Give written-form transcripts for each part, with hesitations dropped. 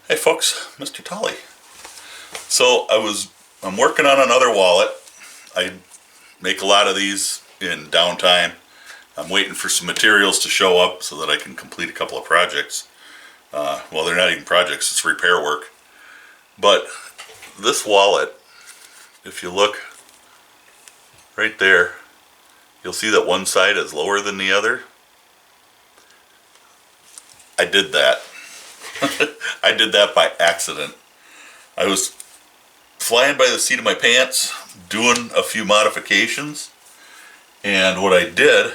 Hey folks, Mr. Tolly. So I'm working on another wallet. I make a lot of these in downtime. I'm waiting for some materials to show up so that I can complete a couple of projects. Well, they're not even projects, it's repair work. But this wallet, if you look right there, you'll see that one side is lower than the other. I did that. I did that by accident. I was flying by the seat of my pants, doing a few modifications, and what I did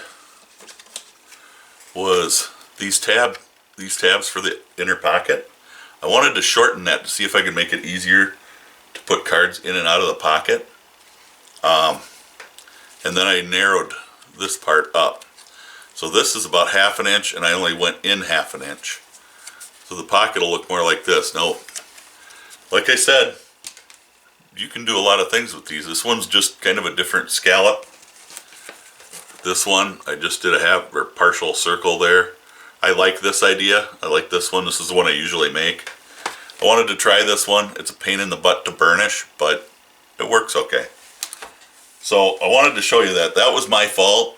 was these tabs for the inner pocket. I wanted to shorten that to see if I could make it easier to put cards in and out of the pocket. And then I narrowed this part up. So this is about 1/2 inch, and I only went in 1/2 inch. So the pocket will look more like this. Now, like I said, you can do a lot of things with these. This one's just kind of a different scallop. This one, I just did a half or partial circle there. I like this idea. I like this one. This is the one I usually make. I wanted to try this one. It's a pain in the butt to burnish, but it works okay. So I wanted to show you that. That was my fault.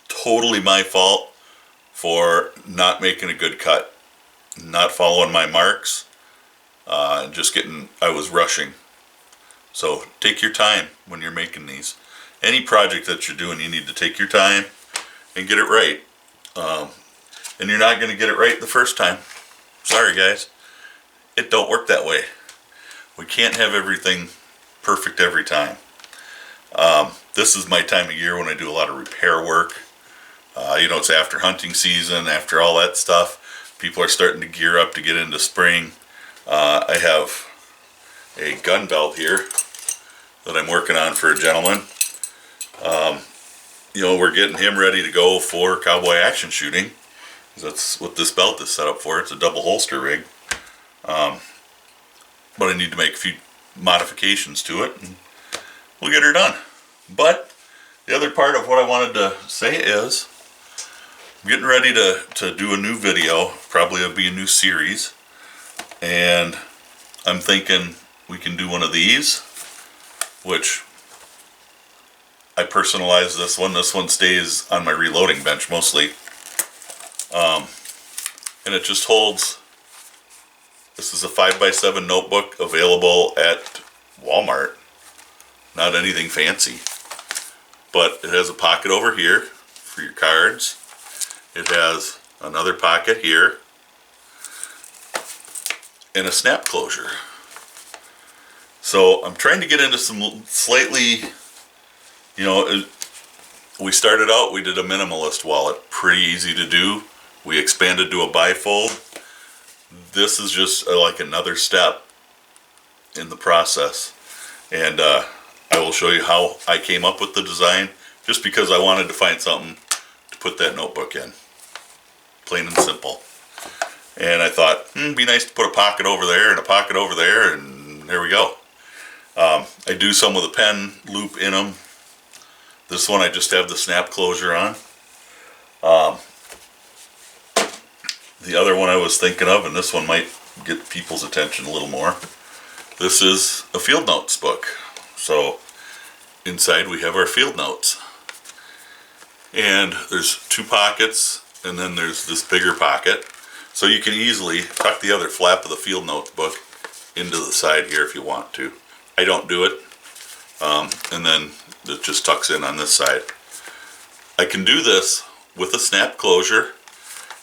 Totally my fault for not making a good cut. Not following my marks. I was rushing. So take your time when you're making these. Any project that you're doing, you need to take your time and get it right. And you're not going to get it right the first time. Sorry guys. It don't work that way. We can't have everything perfect every time. This is my time of year when I do a lot of repair work. It's after hunting season, after all that stuff. People are starting to gear up to get into spring. I have a gun belt here that I'm working on for a gentleman. We're getting him ready to go for cowboy action shooting. That's what this belt is set up for. It's a double holster rig. But I need to make a few modifications to it, and we'll get her done. But the other part of what I wanted to say is I'm getting ready to do a new video. Probably it'll be a new series. And I'm thinking we can do one of these, which I personalize this one. This one stays on my reloading bench mostly. And it just holds. This is a 5x7 notebook available at Walmart. Not anything fancy. But it has a pocket over here for your cards. It has another pocket here. And a snap closure. So I'm trying to get into some slightly, we started out, we did a minimalist wallet. Pretty easy to do. We expanded to a bifold. This is just like another step in the process. And I will show you how I came up with the design, just because I wanted to find something to put that notebook in. Plain and simple. And I thought, it'd be nice to put a pocket over there and a pocket over there, and there we go. I do some with a pen loop in them. This one I just have the snap closure on. The other one I was thinking of, and this one might get people's attention a little more. This is a field notes book. So inside we have our field notes. And there's 2 pockets, and then there's this bigger pocket. So you can easily tuck the other flap of the field notes book into the side here if you want to. I don't do it. And then it just tucks in on this side. I can do this with a snap closure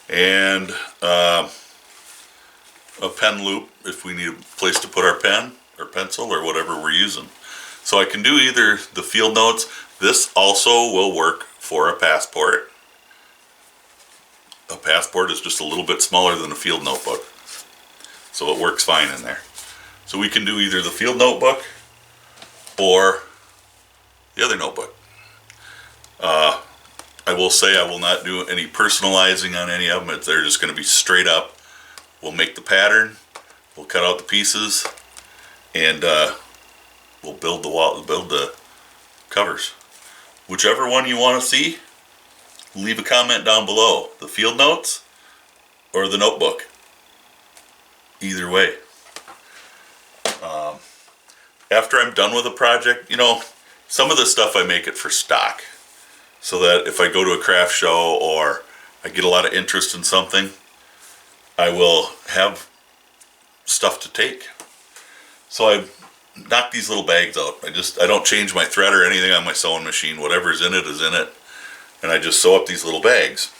and a pen loop if we need a place to put our pen or pencil or whatever we're using. So I can do either the field notes. This also will work for a passport. A passport is just a little bit smaller than a field notebook, so it works fine in there. So we can do either the field notebook or the other notebook. I will say I will not do any personalizing on any of them. They're just going to be straight up. We'll make the pattern, we'll cut out the pieces, and we'll build the covers. Whichever one you want to see, leave a comment down below. The field notes or the notebook. either way. After I'm done with a project, some of the stuff I make it for stock. So that if I go to a craft show or I get a lot of interest in something, I will have stuff to take. So I knock these little bags out. I don't change my thread or anything on my sewing machine. Whatever's in it is in it. And I just sew up these little bags.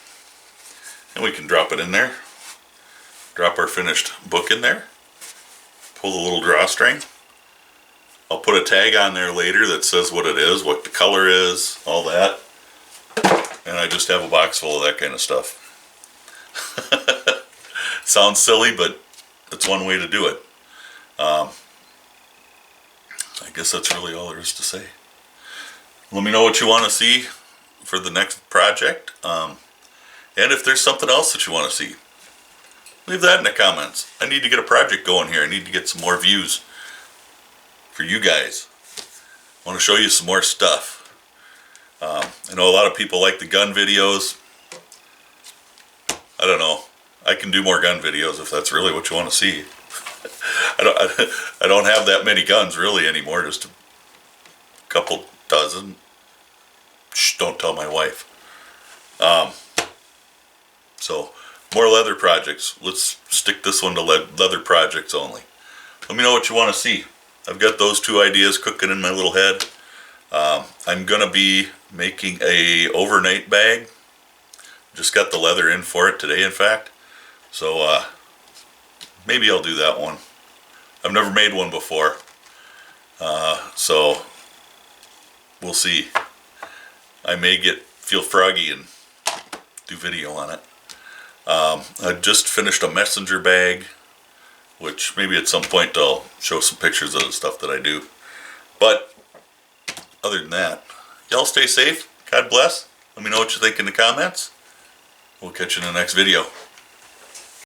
And we can drop it in there. Drop our finished book in there. Pull the little drawstring. I'll put a tag on there later that says what it is, what the color is, all that. And I just have a box full of that kind of stuff. Sounds silly, but it's one way to do it. I guess that's really all there is to say. Let me know what you want to see for the next project. And if there's something else that you want to see, leave that in the comments. I need to get a project going here. I need to get some more views for you guys. I want to show you some more stuff. I know a lot of people like the gun videos. I don't know. I can do more gun videos if that's really what you want to see. I don't have that many guns really anymore. Just a couple dozen. Shh, don't tell my wife. So more leather projects. Let's stick this one to leather projects only. Let me know what you want to see. I've got those two ideas cooking in my little head. I'm gonna be making a overnight bag. Just got the leather in for it today, in fact. So maybe I'll do that one. I've never made one before, so we'll see. I may feel froggy and do video on it. I just finished a messenger bag, which maybe at some point I'll show some pictures of the stuff that I do. But other than that, y'all stay safe. God bless. Let me know what you think in the comments. We'll catch you in the next video.